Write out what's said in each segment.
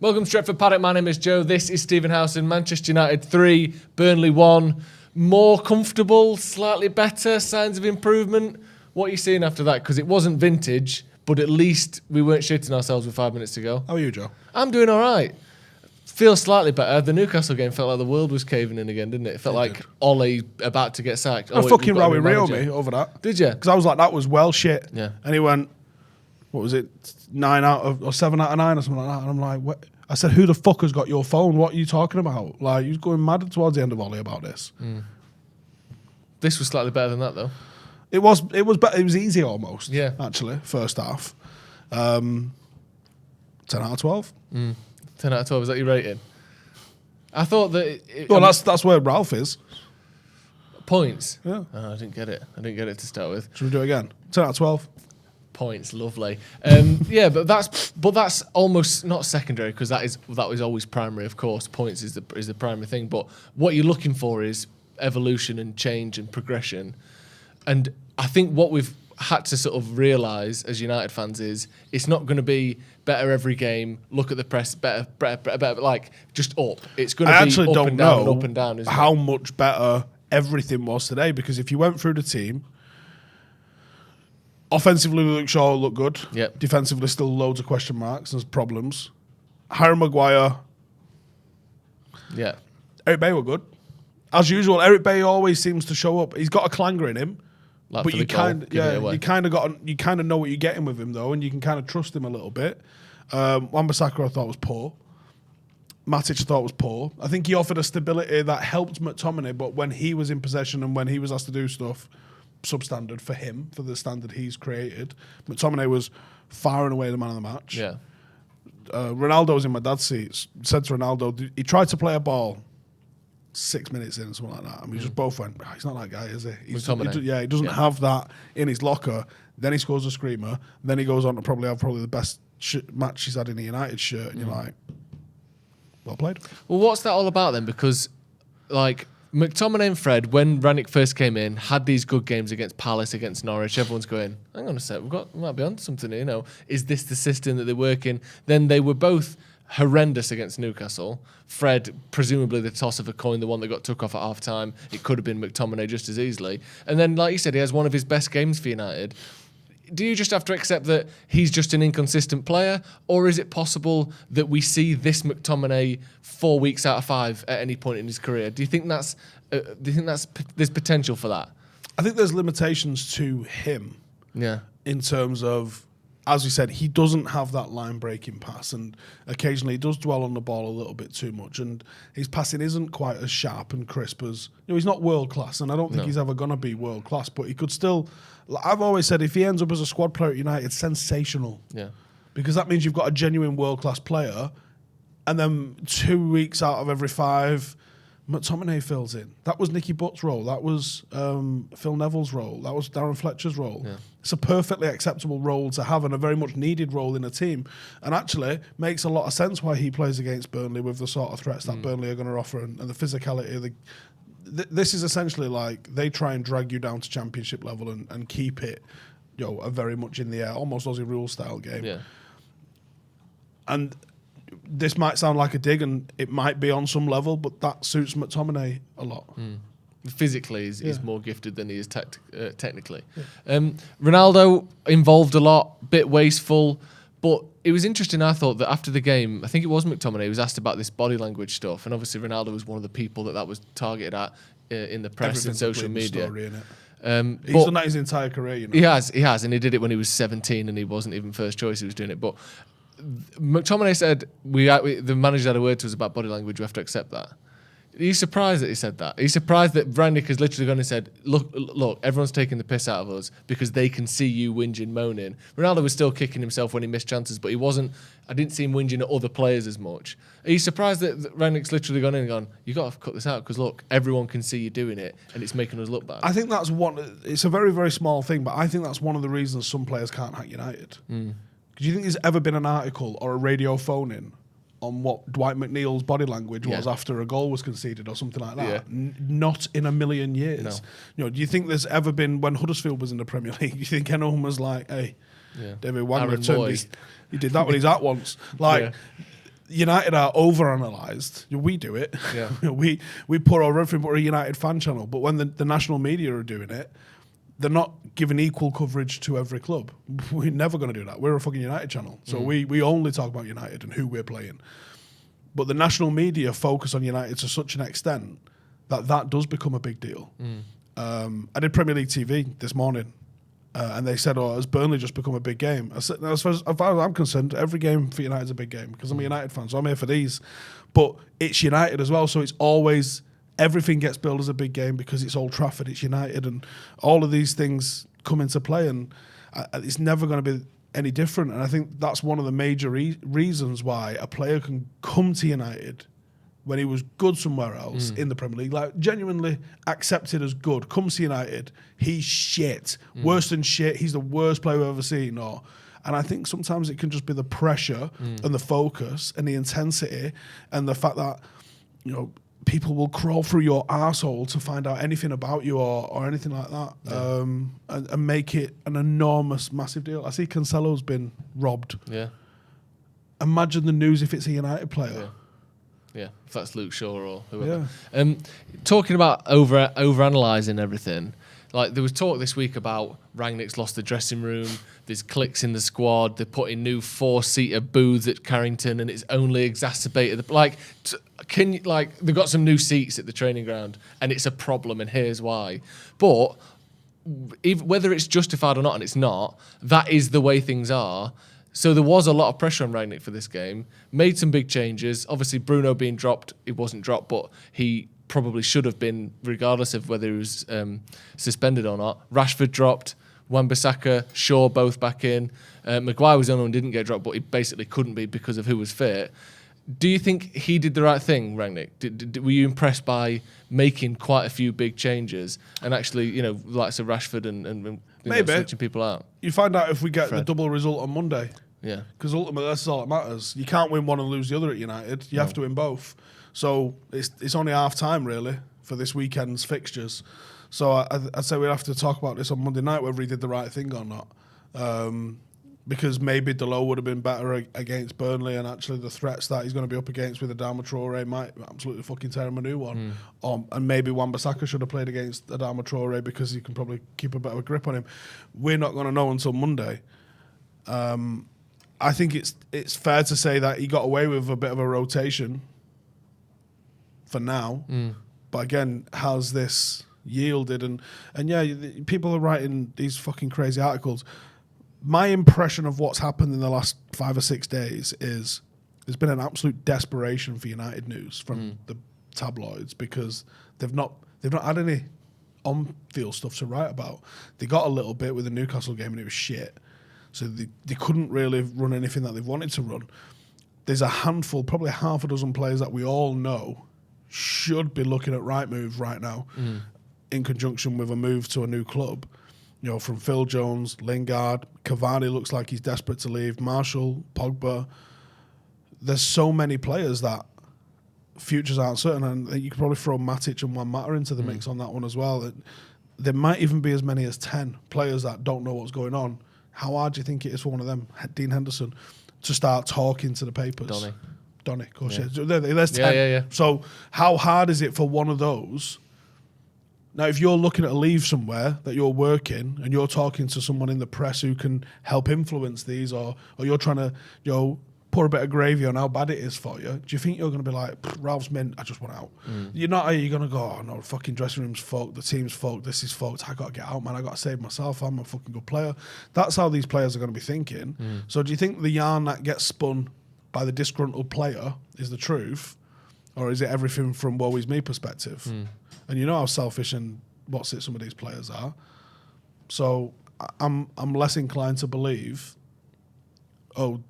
Welcome to Stretford, Paddock. My name is Joe. This is Stephen Howson. Manchester United 3, Burnley 1. More comfortable, slightly better, signs of improvement. What are you seeing after that? Because it wasn't vintage, but at least we weren't shitting ourselves with 5 minutes to go. How are you, Joe? I'm doing all right. Feels slightly better. The Newcastle game felt like the world was caving in again, didn't it? It felt like Ole about to get sacked. I fucking Rowie Rio me over that. Did you? Because I was like, that was well shit. Yeah. And he went, what was it, 7 out of 9 or something like that. And I'm like, what? I said, who the fuck has got your phone? What are you talking about? Like, he was going mad towards the end of Ole about this. This was slightly better than that, though. It was better. It was easy almost. Yeah. Actually, first half. 10 out of 12. 10 out of 12. Is that your rating? I thought that. Well, that's where Ralph is. Points. Yeah. Oh, I didn't get it. I didn't get it to start with. Should we do it again? 10 out of 12. Points, lovely. Yeah, but that's almost not secondary because that was always primary. Of course, points is the primary thing. But what you're looking for is evolution and change and progression. And I think what we've had to sort of realise as United fans is it's not going to be better every game. Look at the press, better, like just up. It's going to be actually up don't and down know and up and down. Isn't how it? much better everything was today, because if you went through the team, offensively Luke Shaw looked good. Yep. Defensively still loads of question marks and problems. Harry Maguire, Yeah. Eric Bailly were good. As usual, Eric Bailly always seems to show up. He's got a clanger in him. Like But for you the goal, kind give it away. you kind of know what you're getting with him though, and you can kind of trust him a little bit. Wan-Bissaka I thought was poor. Matic I thought was poor. I think he offered a stability that helped McTominay, but when he was in possession and when he was asked to do stuff, substandard for him, for the standard he's created. McTominay was far and away the man of the match. Yeah. Ronaldo was in my dad's seat. Said to Ronaldo, he tried to play a ball 6 minutes in, something like that. And we just both went, he's not that guy, is he? He doesn't have that in his locker. Then he scores a screamer. Then he goes on to probably have the best match he's had in a United shirt. And you're like, well played. Well, what's that all about then? Because, like, McTominay and Fred, when Ranić first came in, had these good games against Palace, against Norwich. Everyone's going, hang on a sec, we might be on something here. You know, is this the system that they work in? Then they were both horrendous against Newcastle. Fred, presumably the toss of a coin, the one that got took off at half time. It could have been McTominay just as easily. And then, like you said, he has one of his best games for United. Do you just have to accept that he's just an inconsistent player, or is it possible that we see this McTominay 4 weeks out of 5 at any point in his career? Do you think there's potential for that? I think there's limitations to him. Yeah. In terms of, as we said, he doesn't have that line-breaking pass, and occasionally he does dwell on the ball a little bit too much, and his passing isn't quite as sharp and crisp as... he's not world-class, and I don't think he's ever going to be world-class, but he could still... I've always said, if he ends up as a squad player at United, it's sensational. Yeah. Because that means you've got a genuine world-class player, and then 2 weeks out of every 5... McTominay fills in. That was Nicky Butt's role. That was Phil Neville's role. That was Darren Fletcher's role. Yeah. It's a perfectly acceptable role to have and a very much needed role in a team. And actually makes a lot of sense why he plays against Burnley with the sort of threats that Burnley are going to offer and the physicality. This is essentially like they try and drag you down to championship level and keep it a very much in the air, almost Aussie rule style game. Yeah. And... this might sound like a dig, and it might be on some level, but that suits McTominay a lot. Physically, he's more gifted than he is technically. Yeah. Ronaldo involved a lot, bit wasteful, but it was interesting. I thought that after the game, I think it was McTominay, was asked about this body language stuff, and obviously Ronaldo was one of the people that was targeted at in the press and social media. Story, he's done that his entire career. He has, and he did it when he was 17, and he wasn't even first choice. He was doing it, but. McTominay said, the manager had a word to us about body language, we have to accept that. Are you surprised that he said that? Are you surprised that Ranić has literally gone and said, look, everyone's taking the piss out of us because they can see you whinging, moaning. Ronaldo was still kicking himself when he missed chances, but I didn't see him whinging at other players as much. Are you surprised that Ranić's literally gone in and gone, you got to cut this out because look, everyone can see you doing it and it's making us look bad? I think it's a very, very small thing, but I think that's one of the reasons some players can't hack United. Do you think there's ever been an article or a radio phone-in on what Dwight McNeil's body language was after a goal was conceded or something like that? Yeah. Not in a million years. No. Do you think there's ever been, when Huddersfield was in the Premier League, do you think anyone was like, hey, David Wagner returned, he did that when he's at once? United are overanalyzed. We do it. Yeah. we put over everything but a United fan channel. But when the national media are doing it, they're not giving equal coverage to every club. We're never going to do that. We're a fucking United channel. So we only talk about United and who we're playing. But the national media focus on United to such an extent that does become a big deal. I did Premier League TV this morning, and they said, has Burnley just become a big game? I said, as far as I'm concerned, every game for United is a big game because I'm a United fan, so I'm here for these. But it's United as well, so it's always... Everything gets billed as a big game because it's Old Trafford, it's United, and all of these things come into play, and it's never going to be any different. And I think that's one of the major reasons why a player can come to United when he was good somewhere else in the Premier League, like genuinely accepted as good, comes to United, he's shit, worse than shit, he's the worst player we've ever seen, and I think sometimes it can just be the pressure and the focus and the intensity and the fact that, people will crawl through your arsehole to find out anything about you or anything like that, and make it an enormous, massive deal. I see Cancelo's been robbed. Yeah. Imagine the news if it's a United player. Yeah, if that's Luke Shaw or whoever. Yeah. Talking about over-analysing everything, like there was talk this week about Rangnick's lost the dressing room, there's cliques in the squad, they're putting new 4-seater booths at Carrington and it's only exacerbated. They've got some new seats at the training ground and it's a problem and here's why. But whether it's justified or not, and it's not, that is the way things are. So there was a lot of pressure on Rangnick for this game, made some big changes. Obviously Bruno being dropped, he wasn't dropped, but he probably should have been, regardless of whether he was suspended or not. Rashford dropped, Wan-Bissaka, Shaw both back in. Maguire was the only one who didn't get dropped, but he basically couldn't be because of who was fit. Do you think he did the right thing, Rangnick? Were you impressed by making quite a few big changes and actually, likes of Rashford and maybe switching people out? You find out if we get the double result on Monday. Yeah. Because ultimately that's all that matters. You can't win one and lose the other at United. You have to win both. So it's only half time really for this weekend's fixtures. So I'd say we'd have to talk about this on Monday night, whether he did the right thing or not. Because maybe Delo would have been better against Burnley, and actually the threats that he's going to be up against with Adama Traore might absolutely fucking tear him a new one. And maybe Wan-Bissaka should have played against Adama Traore because he can probably keep a bit of a grip on him. We're not going to know until Monday. I think it's fair to say that he got away with a bit of a rotation for now. But again, has this yielded? And yeah, people are writing these fucking crazy articles. My impression of what's happened in the last 5 or 6 days is there's been an absolute desperation for United news from the tabloids because they've not had any on-field stuff to write about. They got a little bit with the Newcastle game and it was shit. So they couldn't really run anything that they wanted to run. There's a handful, probably half a dozen players that we all know should be looking at right moves right now in conjunction with a move to a new club. From Phil Jones, Lingard, Cavani looks like he's desperate to leave, Marshall, Pogba. There's so many players that futures aren't certain, and you could probably throw Matic and Juan Mata into the mix on that one as well. There might even be as many as 10 players that don't know what's going on. How hard do you think it is for one of them, Dean Henderson, to start talking to the papers? Donny, of course. Yeah. There's 10. Yeah. So how hard is it for one of those? Now, if you're looking at a leave somewhere that you're working and you're talking to someone in the press who can help influence these, or you're trying to pour a bit of gravy on how bad it is for you, do you think you're going to be like, Ralph's mint, I just want out? You're not. Are you going to go, oh no, the fucking dressing room's fucked, the team's fucked, this is fucked, I got to get out, man, I got to save myself, I'm a fucking good player. That's how these players are going to be thinking. So do you think the yarn that gets spun by the disgruntled player is the truth, or is it everything from woe is me perspective? And you know how selfish and what's it some of these players are. So I'm less inclined to believe,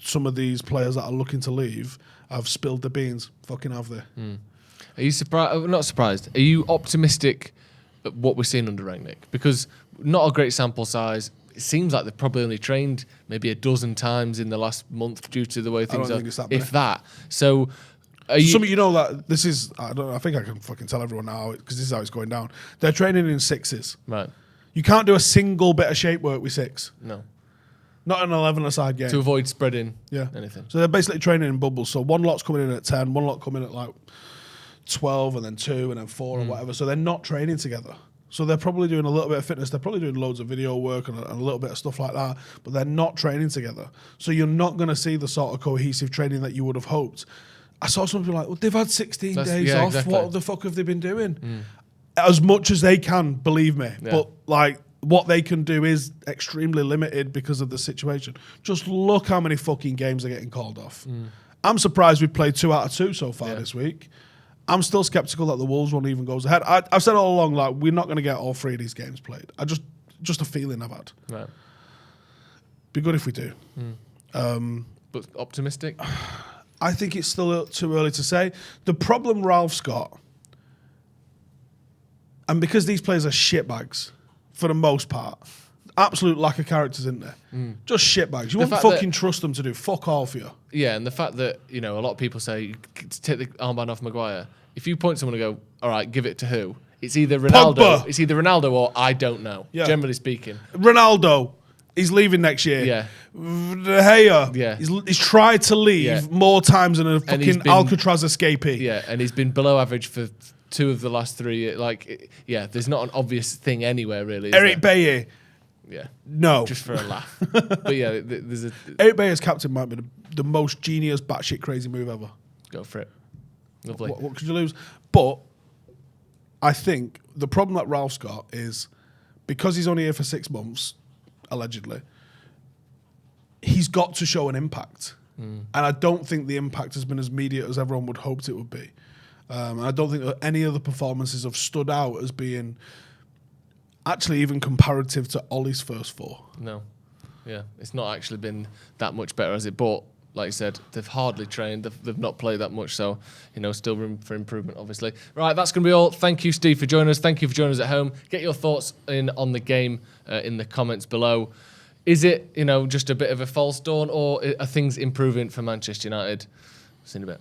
some of these players that are looking to leave have spilled the beans. Fucking have they? Are you surprised? Not surprised. Are you optimistic at what we're seeing under Rangnick? Because not a great sample size. It seems like they've probably only trained maybe a dozen times in the last month due to the way things are. If that. So... that this is, I think I can fucking tell everyone now because this is how it's going down. They're training in 6s. Right. You can't do a single bit of shape work with 6. No. Not an 11-a-side game. To avoid spreading anything. So they're basically training in bubbles. So one lot's coming in at 10, one lot coming at like 12, and then 2, and then 4, or whatever. So they're not training together. So they're probably doing a little bit of fitness. They're probably doing loads of video work and a little bit of stuff like that. But they're not training together. So you're not going to see the sort of cohesive training that you would have hoped. I saw some people like, well, they've had 16 days off. Exactly. What the fuck have they been doing? As much as they can, believe me. Yeah. But like, what they can do is extremely limited because of the situation. Just look how many fucking games are getting called off. I'm surprised we've played 2 out of 2 so far this week. I'm still sceptical that the Wolves one even goes ahead. I've said all along, like, we're not going to get all 3 of these games played. Just a feeling I've had. Right. Be good if we do. But optimistic? I think it's still too early to say. The problem Ralph's got, and because these players are shitbags for the most part, absolute lack of characters, isn't there? Just shitbags. You wouldn't fucking trust them to do fuck all for you. Yeah, and the fact that, a lot of people say, take the armband off Maguire. If you point someone and go, all right, give it to who? It's either Ronaldo. Pogba. It's either Ronaldo or I don't know, generally speaking. Ronaldo. He's leaving next year. Yeah. De Gea. Yeah. He's tried to leave more times than a fucking Alcatraz escapee. Yeah, and he's been below average for 2 of the last 3 years. Like, there's not an obvious thing anywhere, really. Eric Bailly. Yeah. No. Just for a laugh. But yeah, there's a... Eric Bailly as captain might be the most genius, batshit crazy move ever. Go for it. Lovely. What could you lose? But I think the problem that Ralph's got is because he's only here for 6 months, allegedly, he's got to show an impact. And I don't think the impact has been as immediate as everyone would hoped it would be. And I don't think that any other performances have stood out as being actually even comparative to Ollie's first 4. No. Yeah. It's not actually been that much better, has it? But like I said, they've hardly trained. They've not played that much. So, still room for improvement, obviously. Right, that's going to be all. Thank you, Steve, for joining us. Thank you for joining us at home. Get your thoughts in on the game in the comments below. Is it, just a bit of a false dawn, or are things improving for Manchester United? See you in a bit.